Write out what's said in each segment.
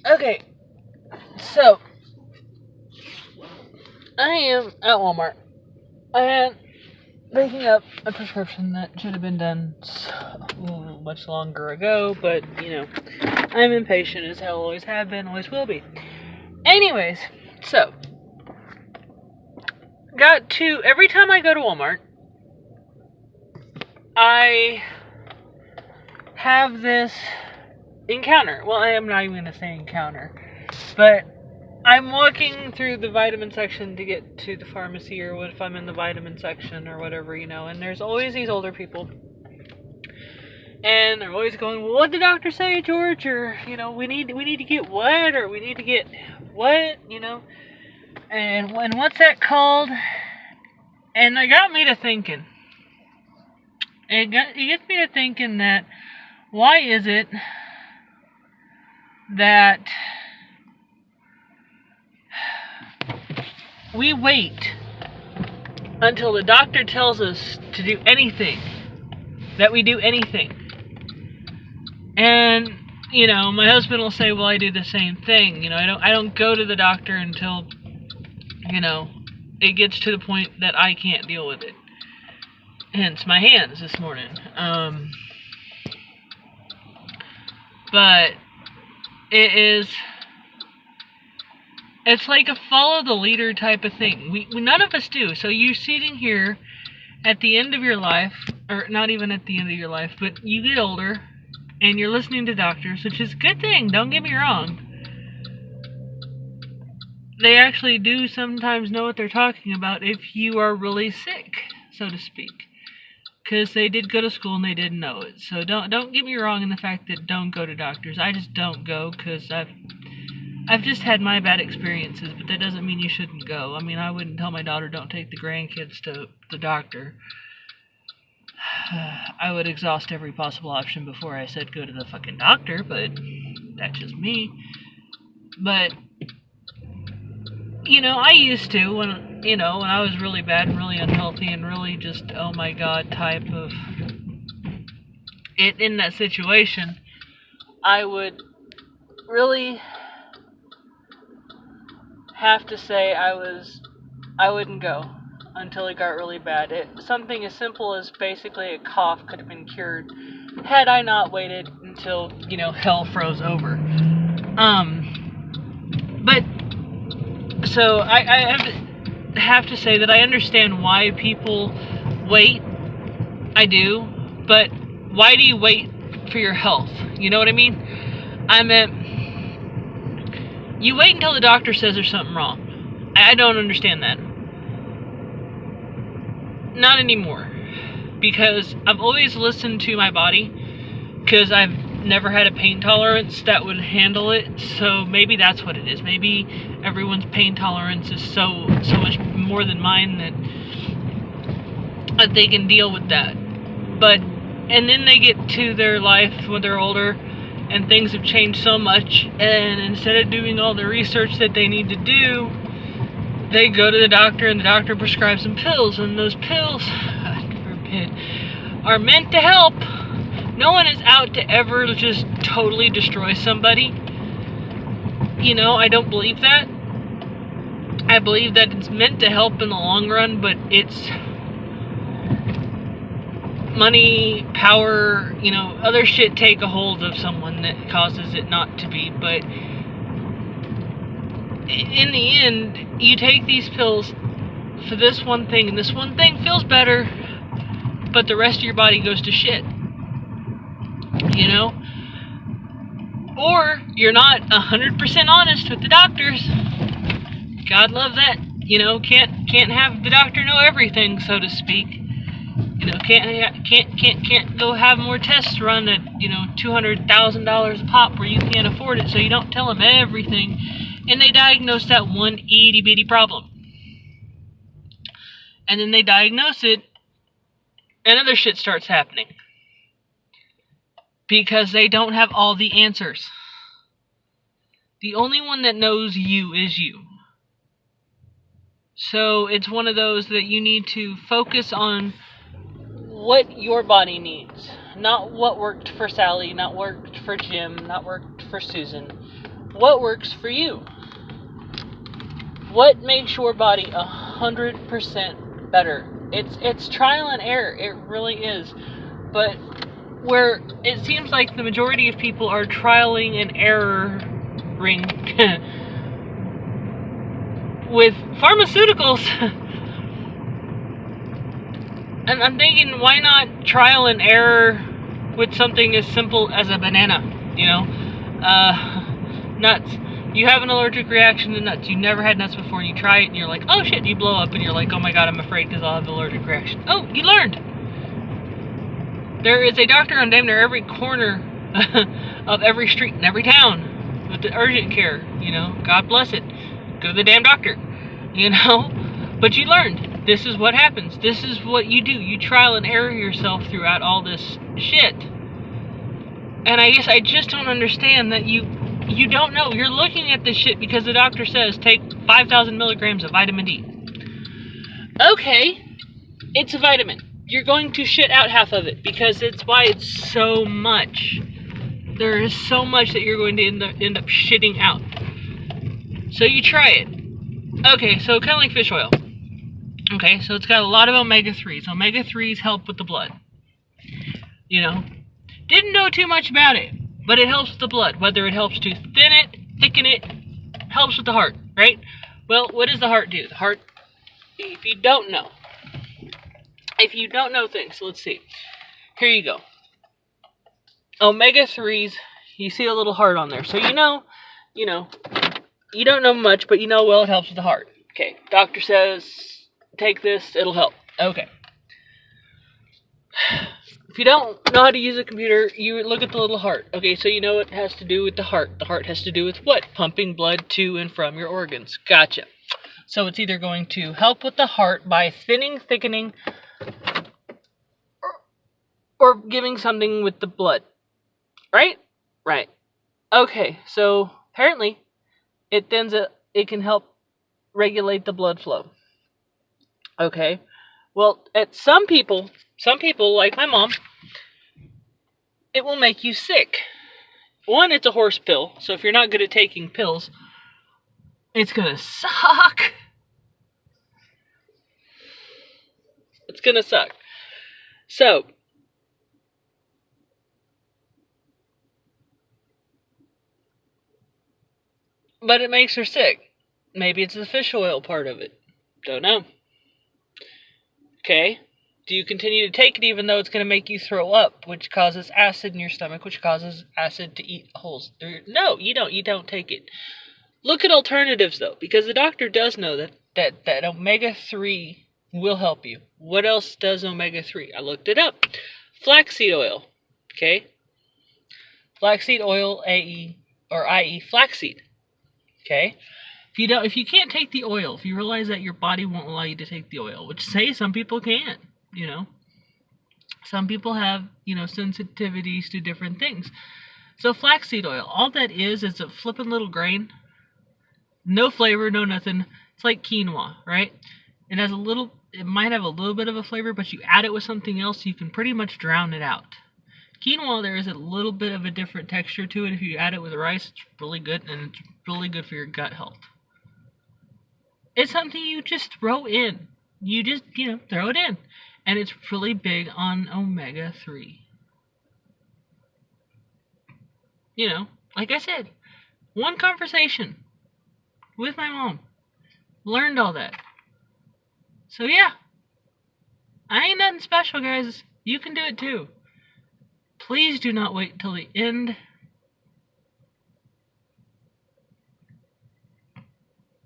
Okay, so I am at Walmart. I am picking up a prescription that should have been done so much longer ago, but I'm impatient as hell, always have been, always will be. Anyways, so every time I go to Walmart, I have this encounter. Well, I am not even going to say encounter, but I'm walking through the vitamin section to get to the pharmacy, or what if I'm in the vitamin section or whatever, and there's always these older people, and they're always going, well, what did the doctor say, George? Or, we need to get what? Or we need to get what? And what's that called? And it got me to thinking. It gets me to thinking that, why is it that we wait until the doctor tells us to do anything, that we do anything? And, my husband will say, well, I do the same thing. I don't go to the doctor until, it gets to the point that I can't deal with it. Hence my hands this morning. But it's like a follow the leader type of thing. We none of us do. So you're sitting here at the end of your life, or not even at the end of your life, but you get older, and you're listening to doctors, which is a good thing, don't get me wrong. They actually do sometimes know what they're talking about if you are really sick, so to speak. Because they did go to school and they didn't know it. So don't get me wrong in the fact that don't go to doctors. I just don't go because I've just had my bad experiences, but that doesn't mean you shouldn't go. I mean, I wouldn't tell my daughter don't take the grandkids to the doctor. I would exhaust every possible option before I said go to the fucking doctor, but that's just me. But, I used to, when I was really bad and really unhealthy and really just, oh my god, type of it in that situation, I would really have to say I wouldn't go until it got really bad. Something as simple as basically a cough could have been cured had I not waited until, hell froze over. But, so I have to say that I understand why people wait. I do. But why do you wait for your health? You know what I mean? You wait until the doctor says there's something wrong. I don't understand that. Not anymore. Because I've always listened to my body. Because I've never had a pain tolerance that would handle it. So maybe that's what it is. Maybe everyone's pain tolerance is so much more than mine that they can deal with that. And then they get to their life when they're older, and things have changed so much, and instead of doing all the research that they need to do, they go to the doctor, and the doctor prescribes them pills, and those pills, God forbid, are meant to help. No one is out to ever just totally destroy somebody. I don't believe that. I believe that it's meant to help in the long run, but it's money, power, other shit take a hold of someone that causes it not to be. But in the end, you take these pills for this one thing, and this one thing feels better, but the rest of your body goes to shit. Or you're not 100% honest with the doctors. God love that. Can't have the doctor know everything, so to speak. Can't go have more tests run at $200,000 a pop where you can't afford it, so you don't tell them everything, and they diagnose that one itty bitty problem, and then they diagnose it, and other shit starts happening because they don't have all the answers. The only one that knows you is you. So it's one of those that you need to focus on what your body needs. Not what worked for Sally, not worked for Jim, not worked for Susan. what works for you? What makes your body 100% better? It's trial and error. It really is. But where it seems like the majority of people are trialing and erroring with pharmaceuticals, and I'm thinking, why not trial and error with something as simple as a banana? You know, nuts. You have an allergic reaction to nuts. You never had nuts before, and you try it, and you're like, oh shit, you blow up, and you're like, oh my god, I'm afraid because I'll have an allergic reaction. Oh, you learned. There is a doctor on damn near every corner of every street in every town with the urgent care. You know, God bless it. Go to the damn doctor. You know, but you learned. This is what happens. This is what you do. You trial and error yourself throughout all this shit. And I guess I just don't understand that you don't know. You're looking at this shit because the doctor says take 5,000 milligrams of vitamin D. Okay, it's a vitamin. You're going to shit out half of it because it's why it's so much. There is so much that you're going to end up shitting out. So you try it. Okay, so kind of like fish oil. Okay, so it's got a lot of omega-3s. Omega-3s help with the blood. You know, didn't know too much about it, but it helps with the blood. Whether it helps to thin it, thicken it, helps with the heart, right? Well, what does the heart do? The heart, if you don't know things, let's see. Here you go. Omega-3s, you see a little heart on there. So you know, you don't know much, but you know, well, it helps with the heart. Okay, doctor says, take this, it'll help. Okay. If you don't know how to use a computer, you look at the little heart. Okay, so you know it has to do with the heart. The heart has to do with what? Pumping blood to and from your organs. Gotcha. So it's either going to help with the heart by thinning, thickening, or giving something with the blood. Right? Right. Okay, so apparently it can help regulate the blood flow. Okay. Well, at some people like my mom, it will make you sick. One, it's a horse pill, so if you're not good at taking pills, it's gonna suck. It's gonna suck. So, but it makes her sick. Maybe it's the fish oil part of it. Don't know. Okay. Do you continue to take it even though it's going to make you throw up, which causes acid in your stomach, which causes acid to eat holes? No, you don't. You don't take it. Look at alternatives, though, because the doctor does know that omega-3 will help you. What else does omega-3? I looked it up. Flaxseed oil. Okay? Flaxseed oil, i.e. flaxseed. Okay? If you can't take the oil, if you realize that your body won't allow you to take the oil, which say some people can't, you know. Some people have, sensitivities to different things. So flaxseed oil, all that is a flippin' little grain. No flavor, no nothing. It's like quinoa, right? It might have a little bit of a flavor, but you add it with something else, you can pretty much drown it out. Quinoa, there is a little bit of a different texture to it. If you add it with rice, it's really good, and it's really good for your gut health. It's something you just throw in. You just, throw it in. And it's really big on omega-3. Like I said, one conversation with my mom. Learned all that. So yeah. I ain't nothing special, guys. You can do it too. Please do not wait till the end.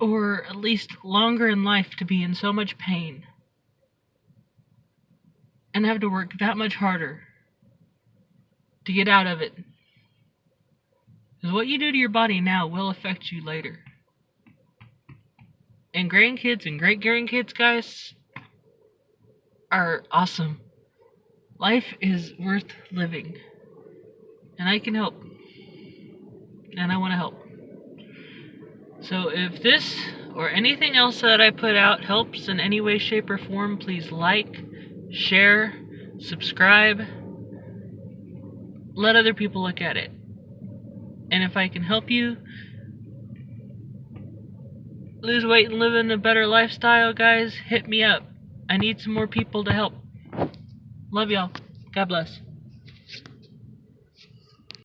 Or at least longer in life to be in so much pain. And have to work that much harder to get out of it. Because what you do to your body now will affect you later. And grandkids and great-grandkids, guys, are awesome. Life is worth living. And I can help. And I want to help. So if this or anything else that I put out helps in any way, shape, or form, please like, share, subscribe, let other people look at it. And if I can help you lose weight and live in a better lifestyle, guys, hit me up. I need some more people to help. Love y'all. God bless.